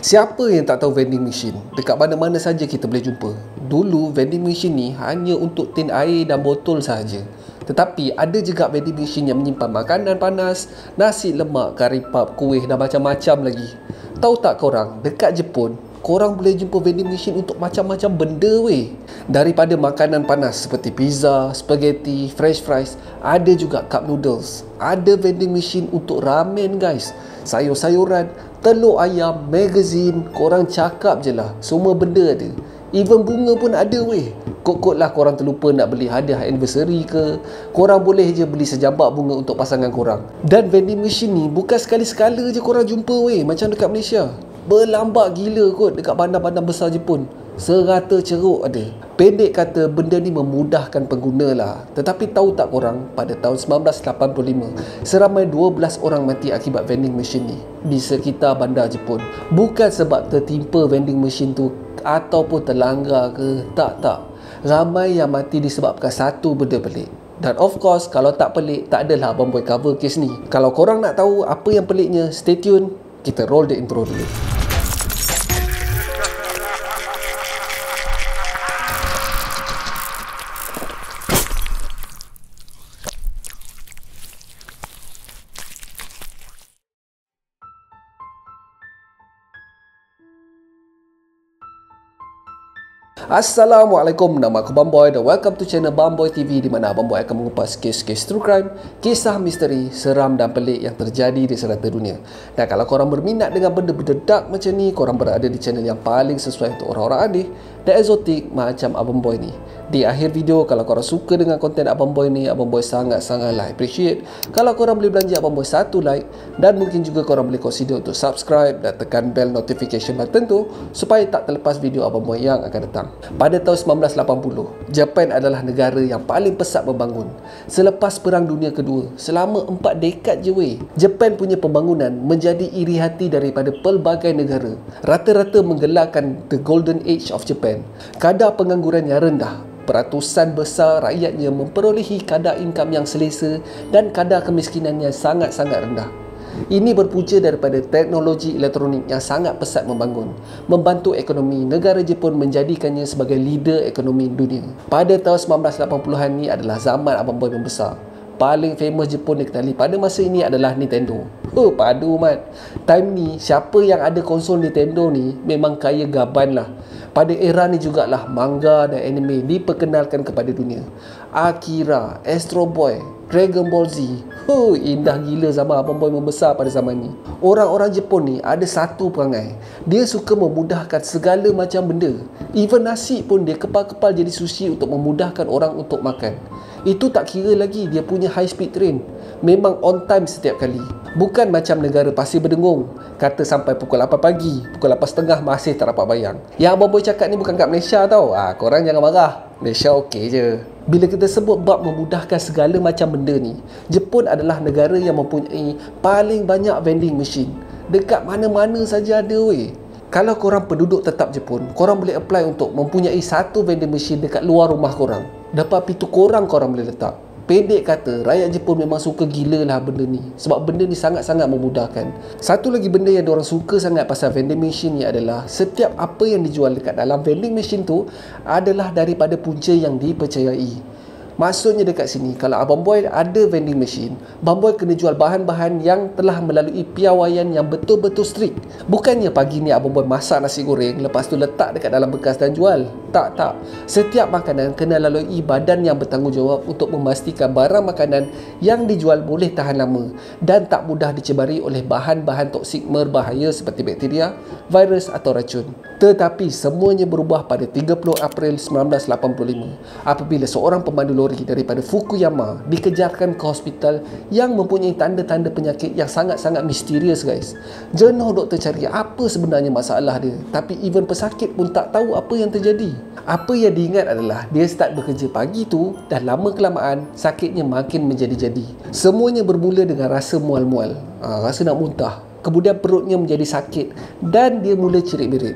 Siapa yang tak tahu vending machine? Dekat mana-mana saja kita boleh jumpa. Dulu vending machine ni hanya untuk tin air dan botol sahaja. Tetapi ada juga vending machine yang menyimpan makanan panas, nasi lemak, kari pap, kuih dan macam-macam lagi. Tahu tak korang, dekat Jepun, korang boleh jumpa vending machine untuk macam-macam benda weh. Daripada makanan panas seperti pizza, spaghetti, french fries, ada juga cup noodles. Ada vending machine untuk ramen guys, sayur-sayuran, telur ayam, magazine, korang cakap je lah, semua benda ada. Even bunga pun ada weh. Kot-kot lah korang terlupa nak beli hadiah anniversary ke, korang boleh je beli sejabak bunga untuk pasangan korang. Dan vending machine ni bukan sekali-sekala je korang jumpa weh, macam dekat Malaysia. Berlambak gila kot dekat bandar-bandar besar Jepun. Serata ceruk ada. Pendek kata, benda ni memudahkan pengguna lah. Tetapi tahu tak korang, pada tahun 1985, seramai 12 orang mati akibat vending machine ni di sekitar bandar Jepun. Bukan sebab tertimpa vending machine tu ataupun terlanggar ke, tak. Ramai yang mati disebabkan satu benda pelik. Dan of course, kalau tak pelik, tak adalah Abang Boy cover kes ni. Kalau korang nak tahu apa yang peliknya, stay tune. Kita roll the intro dulu. Assalamualaikum, nama aku Abang Boy dan welcome to channel Abang Boy TV, di mana Abang Boy akan mengupas kes-kes true crime, kisah misteri, seram dan pelik yang terjadi di serata dunia. Dan kalau korang berminat dengan benda-benda dark macam ni, korang berada di channel yang paling sesuai untuk orang-orang adih dan eksotik macam Abang Boy ni. Di akhir video, kalau korang suka dengan konten Abang Boy ni, Abang Boy sangat-sangatlah appreciate kalau korang boleh belanja Abang Boy satu like, dan mungkin juga korang boleh consider untuk subscribe dan tekan bell notification button tu supaya tak terlepas video Abang Boy yang akan datang. Pada tahun 1980, Jepun adalah negara yang paling pesat membangun. Selepas Perang Dunia Kedua, selama 4 dekad je weh, Jepun punya pembangunan menjadi iri hati daripada pelbagai negara. Rata-rata menggelarkan The Golden Age of Japan. Kadar pengangguran yang rendah, peratusan besar rakyatnya memperolehi kadar income yang selesa dan kadar kemiskinan yang sangat-sangat rendah. Ini berpunca daripada teknologi elektronik yang sangat pesat membangun, membantu ekonomi negara Jepun menjadikannya sebagai leader ekonomi dunia. Pada tahun 1980-an ni adalah zaman Abang Boy membesar. Paling famous Jepun dikenali pada masa ini adalah Nintendo. Padu mat. Time ni, siapa yang ada konsol Nintendo ni memang kaya gaban lah. Pada era ni jugalah manga dan anime diperkenalkan kepada dunia. Akira, Astro Boy, Dragon Ball Z. Indah gila zaman Abang Boy membesar pada zaman ni. Orang-orang Jepun ni ada satu perangai. Dia suka memudahkan segala macam benda. Even nasi pun dia kepal-kepal jadi sushi untuk memudahkan orang untuk makan. Itu tak kira lagi dia punya high speed train. Memang on time setiap kali. Bukan macam negara Pasir Berdengung, kata sampai pukul 8 pagi, pukul 8.30 masih tak dapat bayang. Yang Abang Boy cakap ni bukan kat Malaysia tau. Korang jangan marah. Malaysia okey je. Bila kita sebut bab memudahkan segala macam benda ni, Jepun adalah negara yang mempunyai paling banyak vending machine. Dekat mana-mana saja ada weh. Kalau korang penduduk tetap Jepun, korang boleh apply untuk mempunyai satu vending machine dekat luar rumah korang. Dapat pintu korang boleh letak. Pendek kata, rakyat Jepun memang suka gila lah benda ni. Sebab benda ni sangat-sangat memudahkan. Satu lagi benda yang diorang suka sangat pasal vending machine ni adalah setiap apa yang dijual dekat dalam vending machine tu adalah daripada punca yang dipercayai. Maksudnya dekat sini, kalau Abang Boy ada vending machine, Abang Boy kena jual bahan-bahan yang telah melalui piawaian yang betul-betul strict. Bukannya pagi ni Abang Boy masak nasi goreng, lepas tu letak dekat dalam bekas dan jual. Tak. Setiap makanan kena lalui badan yang bertanggungjawab untuk memastikan barang makanan yang dijual boleh tahan lama dan tak mudah dicebari oleh bahan-bahan toksik berbahaya seperti bakteria, virus atau racun. Tetapi semuanya berubah pada 30 April 1985 apabila seorang pemandu lori daripada Fukuyama dikejarkan ke hospital yang mempunyai tanda-tanda penyakit yang sangat-sangat misterius guys. Jenuh doktor cari apa sebenarnya masalah dia, tapi even pesakit pun tak tahu apa yang terjadi. Apa yang diingat adalah dia start bekerja pagi tu dan lama-kelamaan sakitnya makin menjadi-jadi. Semuanya bermula dengan rasa mual-mual, rasa nak muntah. Kemudian perutnya menjadi sakit dan dia mula cerit-berit.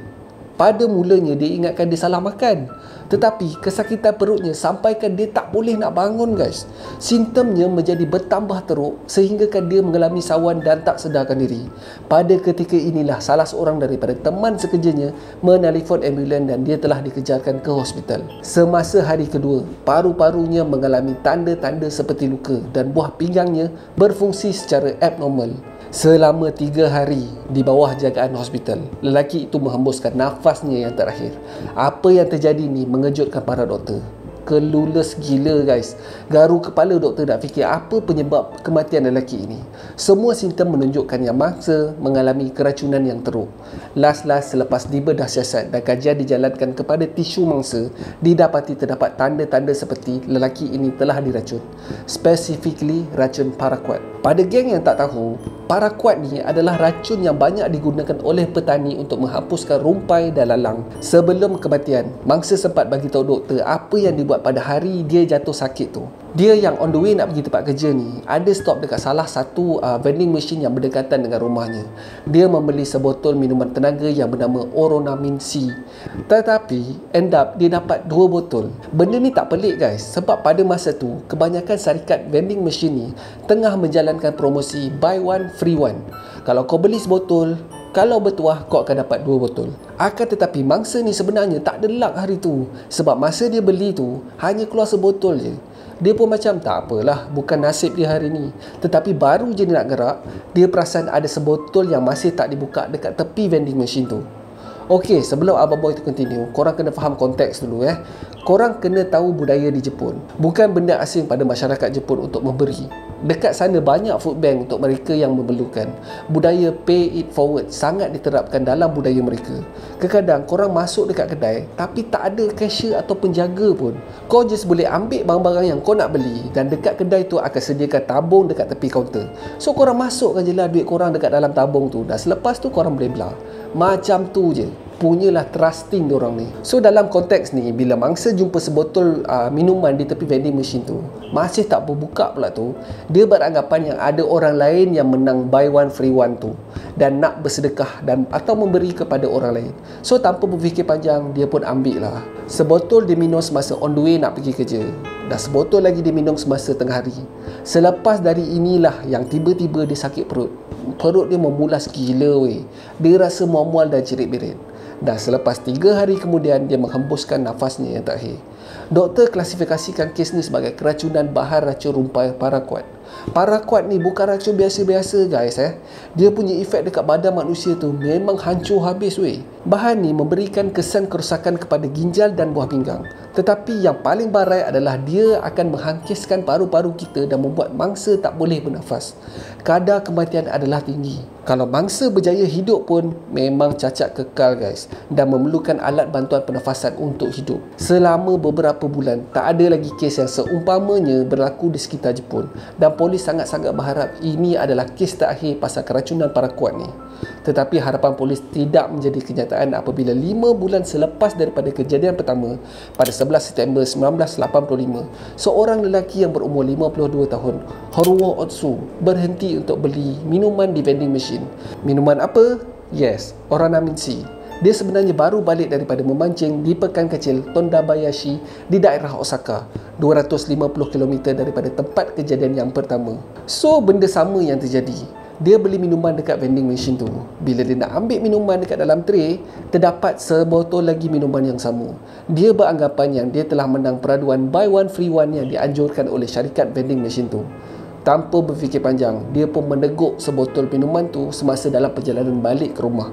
Pada mulanya dia ingatkan dia salah makan, tetapi kesakitan perutnya sampaikan dia tak boleh nak bangun guys. Simptomnya menjadi bertambah teruk sehinggakan dia mengalami sawan dan tak sedarkan diri. Pada ketika inilah salah seorang daripada teman sekerjanya menelefon ambulans dan dia telah dikejarkan ke hospital. Semasa hari kedua, paru-parunya mengalami tanda-tanda seperti luka dan buah pinggangnya berfungsi secara abnormal. Selama 3 hari di bawah jagaan hospital, lelaki itu menghembuskan nafasnya yang terakhir. Apa yang terjadi ni mengejutkan para doktor. Clueless gila guys. Garu kepala doktor nak fikir apa penyebab kematian lelaki ini. Semua simptom menunjukkan yang mangsa mengalami keracunan yang teruk. Last selepas dibedah siasat dan kajian dijalankan kepada tisu mangsa, didapati terdapat tanda-tanda seperti lelaki ini telah diracun. Specifically racun paraquat. Pada geng yang tak tahu, paraquat ni adalah racun yang banyak digunakan oleh petani untuk menghapuskan rumpai dan lalang. Sebelum kematian, mangsa sempat bagi tahu doktor apa yang dibuat pada hari dia jatuh sakit tu. Dia yang on the way nak pergi tempat kerja ni, ada stop dekat salah satu vending machine yang berdekatan dengan rumahnya. Dia membeli sebotol minuman tenaga yang bernama Oronamin C. Tetapi end up dia dapat 2 botol. Benda ni tak pelik guys, sebab pada masa tu kebanyakan syarikat vending machine ni tengah menjalankan promosi buy one free one. Kalau kau beli sebotol, kalau bertuah kau akan dapat 2 botol. Akan tetapi mangsa ni sebenarnya tak ada luck hari tu, sebab masa dia beli tu hanya keluar sebotol je. Dia pun macam tak apalah, bukan nasib dia hari ni. Tetapi baru je dia nak gerak, dia perasan ada sebotol yang masih tak dibuka dekat tepi vending machine tu. Okey, sebelum Abang Boy tu continue, korang kena faham konteks dulu Korang kena tahu budaya di Jepun. Bukan benda asing pada masyarakat Jepun untuk memberi. Dekat sana banyak food bank untuk mereka yang memerlukan. Budaya pay it forward sangat diterapkan dalam budaya mereka. Kadang-kadang korang masuk dekat kedai tapi tak ada cashier atau penjaga pun. Kau just boleh ambil barang-barang yang kau nak beli dan dekat kedai tu akan sediakan tabung dekat tepi kaunter. So korang masukkan je lah duit korang dekat dalam tabung tu dan selepas tu korang boleh belah. Macam tu je. Punyalah trusting diorang ni. So dalam konteks ni, bila mangsa jumpa sebotol minuman di tepi vending machine tu, masih tak berbuka pula tu, dia beranggapan yang ada orang lain yang menang buy one free one tu dan nak bersedekah dan atau memberi kepada orang lain. So tanpa berfikir panjang, dia pun ambil lah. Sebotol dia minum semasa on the way nak pergi kerja, dan sebotol lagi dia minum semasa tengah hari. Selepas dari inilah yang tiba-tiba dia sakit perut. Perut dia memulas gila weh. Dia rasa mual-mual dan cerit-berit. Dan selepas 3 hari kemudian dia menghembuskan nafasnya yang terakhir. Doktor klasifikasikan kes ni sebagai keracunan bahan racun rumpai paraquat. Paraquat ni bukan racun biasa-biasa guys Dia punya efek dekat badan manusia tu memang hancur habis weh. Bahan ni memberikan kesan kerosakan kepada ginjal dan buah pinggang. Tetapi yang paling barai adalah dia akan menghangkiskan paru-paru kita dan membuat mangsa tak boleh bernafas. Kadar kematian adalah tinggi. Kalau mangsa berjaya hidup pun memang cacat kekal guys dan memerlukan alat bantuan pernafasan untuk hidup. Selama beberapa bulan tak ada lagi kes yang seumpamanya berlaku di sekitar Jepun dan polis sangat-sangat berharap ini adalah kes terakhir pasal keracunan paraquat ni. Tetapi harapan polis tidak menjadi kenyataan apabila 5 bulan selepas daripada kejadian pertama pada 11 September 1985, seorang lelaki yang berumur 52 tahun, Haruo Otsu, berhenti untuk beli minuman di vending machine. Minuman apa? Yes, Oronamin C. Dia sebenarnya baru balik daripada memancing di pekan kecil Tondabayashi di daerah Osaka, 250 km daripada tempat kejadian yang pertama. So, benda sama yang terjadi. Dia beli minuman dekat vending machine tu. Bila dia nak ambil minuman dekat dalam tray, terdapat sebotol lagi minuman yang sama. Dia beranggapan yang dia telah menang peraduan buy one free one yang dianjurkan oleh syarikat vending machine tu. Tanpa berfikir panjang, dia pun meneguk sebotol minuman tu semasa dalam perjalanan balik ke rumah.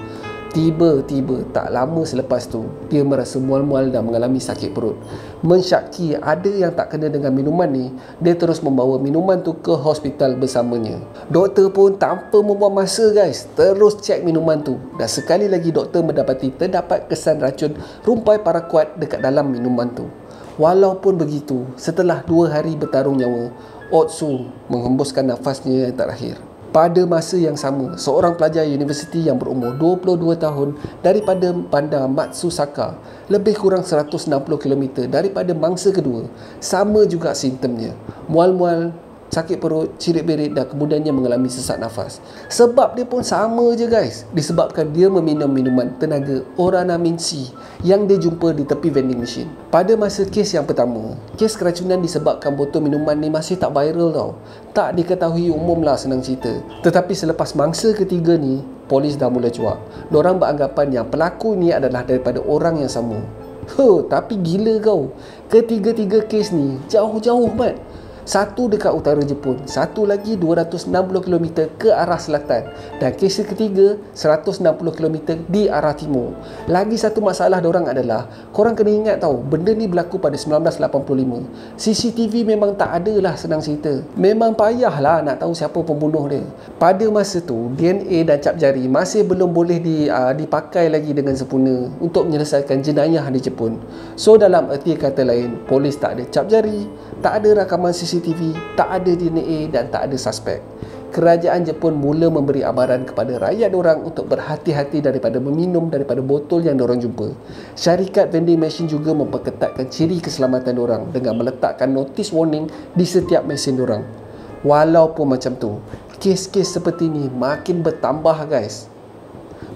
Tiba-tiba tak lama selepas tu, dia merasa mual-mual dan mengalami sakit perut. Mensyaki ada yang tak kena dengan minuman ni, dia terus membawa minuman tu ke hospital bersamanya. Doktor pun tanpa membuang masa guys, terus cek minuman tu. Dan sekali lagi doktor mendapati terdapat kesan racun rumpai paraquat dekat dalam minuman tu. Walaupun begitu, setelah 2 hari bertarung nyawa, Otsu menghembuskan nafasnya yang terakhir. Pada masa yang sama, seorang pelajar universiti yang berumur 22 tahun daripada bandar Matsusaka, lebih kurang 160 km daripada mangsa kedua, sama juga simptomnya. Mual-mual, sakit perut, cirit-berit dan kemudiannya mengalami sesak nafas. Sebab dia pun sama je guys. Disebabkan dia meminum minuman tenaga Oranamin C yang dia jumpa di tepi vending machine. Pada masa kes yang pertama, kes keracunan disebabkan botol minuman ni masih tak viral tau. Tak diketahui umum lah senang cerita. Tetapi selepas mangsa ketiga ni, polis dah mula cuak. Diorang beranggapan yang pelaku ni adalah daripada orang yang sama. Tapi gila kau. Ketiga-tiga kes ni jauh-jauh mat. Satu dekat utara Jepun, satu lagi 260 km ke arah selatan, dan kes ketiga 160 km di arah timur. Lagi satu masalah diorang adalah, korang kena ingat tau, benda ni berlaku pada 1985. CCTV memang tak ada lah senang cerita. Memang payahlah nak tahu siapa pembunuh dia. Pada masa tu, DNA dan cap jari masih belum boleh dipakai lagi dengan sempurna untuk menyelesaikan jenayah di Jepun. So dalam erti kata lain, polis tak ada cap jari, tak ada rakaman CCTV, tak ada DNA dan tak ada suspek. Kerajaan Jepun mula memberi amaran kepada rakyat diorang untuk berhati-hati daripada meminum daripada botol yang diorang jumpa. Syarikat vending machine juga memperketatkan ciri keselamatan diorang dengan meletakkan notis warning di setiap mesin diorang. Walaupun macam tu, kes-kes seperti ni makin bertambah guys.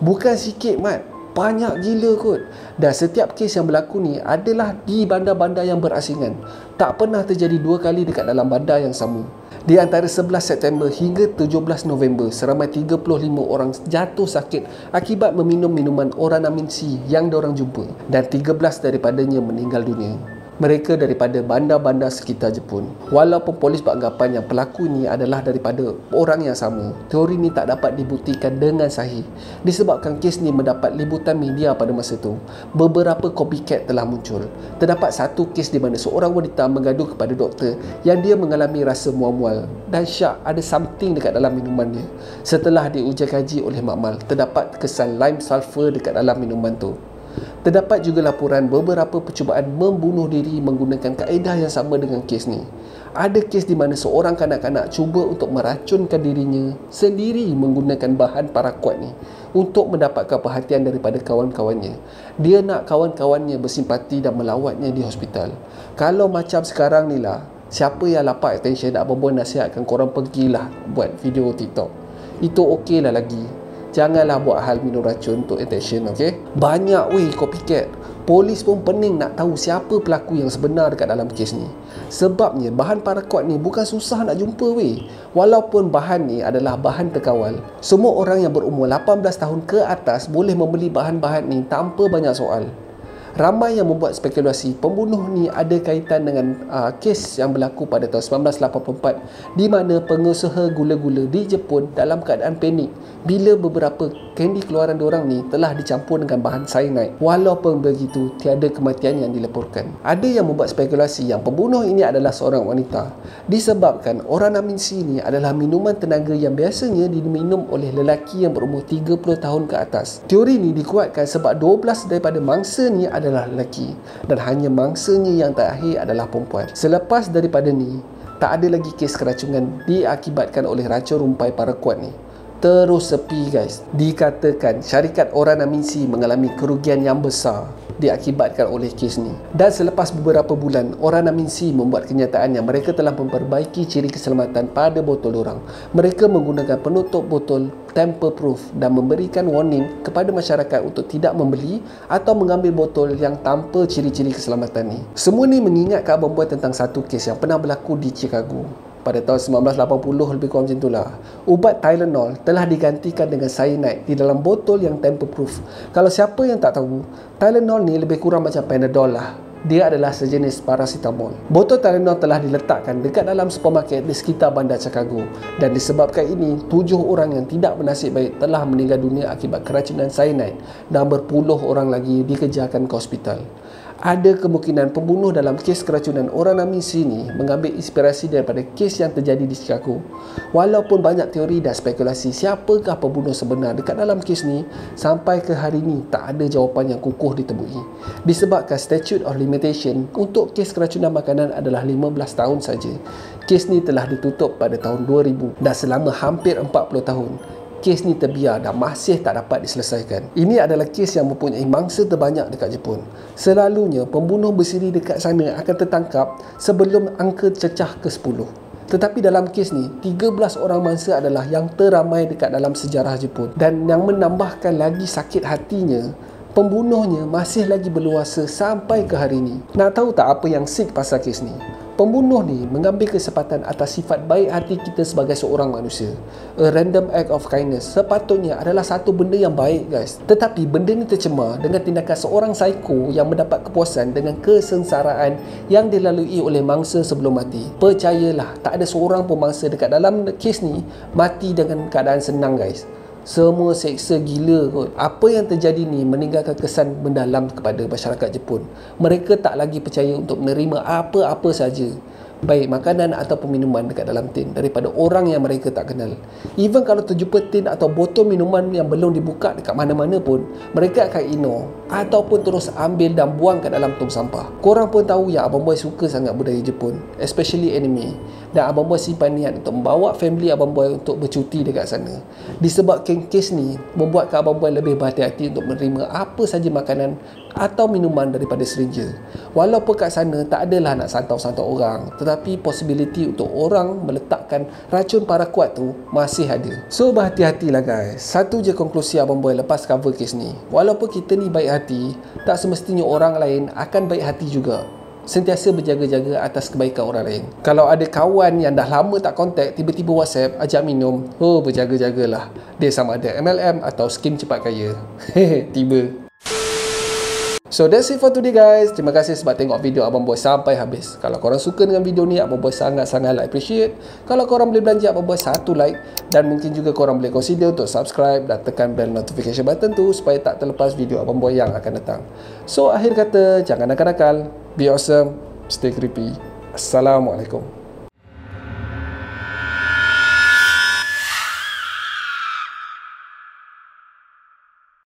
Bukan sikit mat, banyak gila kot. Dan setiap kes yang berlaku ni adalah di bandar-bandar yang berasingan. Tak pernah terjadi dua kali dekat dalam bandar yang sama. Di antara 11 September hingga 17 November, seramai 35 orang jatuh sakit akibat meminum minuman Oranamin C yang diorang jumpa, dan 13 daripadanya meninggal dunia. Mereka daripada bandar-bandar sekitar Jepun. Walaupun polis beranggapan yang pelaku ni adalah daripada orang yang sama, teori ni tak dapat dibuktikan dengan sahih. Disebabkan kes ni mendapat liputan media pada masa tu, beberapa copycat telah muncul. Terdapat satu kes di mana seorang wanita mengadu kepada doktor yang dia mengalami rasa mual-mual dan syak ada something dekat dalam minuman dia. Setelah diuji kaji oleh makmal, terdapat kesan lime sulfur dekat dalam minuman tu. Terdapat juga laporan beberapa percubaan membunuh diri menggunakan kaedah yang sama dengan kes ni. Ada kes di mana seorang kanak-kanak cuba untuk meracunkan dirinya sendiri menggunakan bahan paraquat ni untuk mendapatkan perhatian daripada kawan-kawannya. Dia nak kawan-kawannya bersimpati dan melawatnya di hospital. Kalau macam sekarang ni lah, siapa yang lapar attention, nak berbual nasihatkan korang pergilah buat video TikTok. Itu okey lah lagi. Janganlah buat hal minum racun untuk attention, okey? Banyak weh copycat. Polis pun pening nak tahu siapa pelaku yang sebenar dekat dalam kes ni. Sebabnya bahan paraquat ni bukan susah nak jumpa weh. Walaupun bahan ni adalah bahan terkawal, semua orang yang berumur 18 tahun ke atas boleh membeli bahan-bahan ni tanpa banyak soal. Ramai yang membuat spekulasi pembunuh ni ada kaitan dengan kes yang berlaku pada tahun 1984 di mana pengusaha gula-gula di Jepun dalam keadaan panik bila beberapa kandy keluaran diorang ni telah dicampur dengan bahan cyanide. Walaupun begitu, tiada kematian yang dilaporkan. Ada yang membuat spekulasi yang pembunuh ini adalah seorang wanita disebabkan Oranamin C ni adalah minuman tenaga yang biasanya diminum oleh lelaki yang berumur 30 tahun ke atas. Teori ni dikuatkan sebab 12 daripada mangsa ni adalah lelaki dan hanya mangsanya yang terakhir adalah perempuan. Selepas daripada ni, tak ada lagi kes keracunan diakibatkan oleh racun rumpai paraquat ni. Terus sepi guys. Dikatakan syarikat Oranamin C mengalami kerugian yang besar diakibatkan oleh kes ni. Dan selepas beberapa bulan, Oranamin C membuat kenyataan yang mereka telah memperbaiki ciri keselamatan pada botol diorang. Mereka menggunakan penutup botol tamper proof dan memberikan warning kepada masyarakat untuk tidak membeli atau mengambil botol yang tanpa ciri-ciri keselamatan ni. Semua ni mengingatkan Abang Boy tentang satu kes yang pernah berlaku di Chicago pada tahun 1980, lebih kurang macam itulah. Ubat Tylenol telah digantikan dengan cyanide di dalam botol yang tamper proof. Kalau siapa yang tak tahu, Tylenol ni lebih kurang macam Panadol lah. Dia adalah sejenis paracetamol. Botol Tylenol telah diletakkan dekat dalam supermarket di sekitar bandar Chicago, dan disebabkan ini 7 orang yang tidak bernasib baik telah meninggal dunia akibat keracunan cyanide dan berpuluh orang lagi dikejarkan ke hospital. Ada kemungkinan pembunuh dalam kes keracunan Oranamin C ni mengambil inspirasi daripada kes yang terjadi di Chicago. Walaupun banyak teori dan spekulasi siapakah pembunuh sebenar dekat dalam kes ni, sampai ke hari ni tak ada jawapan yang kukuh ditemui. Disebabkan statute of limitation untuk kes keracunan makanan adalah 15 tahun saja. Kes ni telah ditutup pada tahun 2000 dan selama hampir 40 tahun kes ni terbiar dan masih tak dapat diselesaikan. Ini adalah kes yang mempunyai mangsa terbanyak dekat Jepun. Selalunya pembunuh bersiri dekat sana akan tertangkap sebelum angka cecah ke 10. Tetapi dalam kes ni, 13 orang mangsa adalah yang teramai dekat dalam sejarah Jepun. Dan yang menambahkan lagi sakit hatinya, pembunuhnya masih lagi berluasa sampai ke hari ini. Nak tahu tak apa yang sick pasal kes ni? Pembunuh ni mengambil kesempatan atas sifat baik hati kita sebagai seorang manusia. A random act of kindness sepatutnya adalah satu benda yang baik, guys. Tetapi benda ni tercemar dengan tindakan seorang psycho yang mendapat kepuasan dengan kesengsaraan yang dilalui oleh mangsa sebelum mati. Percayalah, tak ada seorang pun mangsa dekat dalam kes ni mati dengan keadaan senang, guys. Semua seksa gila kot. Apa yang terjadi ni meninggalkan kesan mendalam kepada masyarakat Jepun. Mereka tak lagi percaya untuk menerima apa-apa saja, baik makanan ataupun minuman dekat dalam tin, daripada orang yang mereka tak kenal. Even kalau terjumpa tin atau botol minuman yang belum dibuka dekat mana-mana pun, mereka akan ignore ataupun terus ambil dan buang kat dalam tong sampah. Korang pun tahu ya, Abang Boy suka sangat budaya Jepun, especially anime. Dan Abang Boy simpan niat untuk membawa family Abang Boy untuk bercuti dekat sana. Disebabkan kes ni membuatkan Abang Boy lebih berhati-hati untuk menerima apa saja makanan atau minuman daripada stranger. Walaupun kat sana tak adalah nak santau-santau orang, tetapi possibility untuk orang meletakkan racun paraquat tu masih ada. So berhati-hatilah guys. Satu je konklusi Abang Boy lepas cover kes ni. Walaupun kita ni baik hati, tak semestinya orang lain akan baik hati juga. Sentiasa berjaga-jaga atas kebaikan orang lain. Kalau ada kawan yang dah lama tak kontak, tiba-tiba WhatsApp ajak minum, berjaga-jagalah. Dia sama ada MLM atau skim cepat kaya. Tiba. So that's it for today guys. Terima kasih sebab tengok video Abang Boy sampai habis. Kalau korang suka dengan video ni, Abang Boy sangat-sangat appreciate. Kalau korang boleh belanja Abang Boy satu like, dan mungkin juga korang boleh consider untuk subscribe dan tekan bell notification button tu supaya tak terlepas video Abang Boy yang akan datang. So akhir kata, jangan nakal-nakal, be awesome, stay creepy. Assalamualaikum.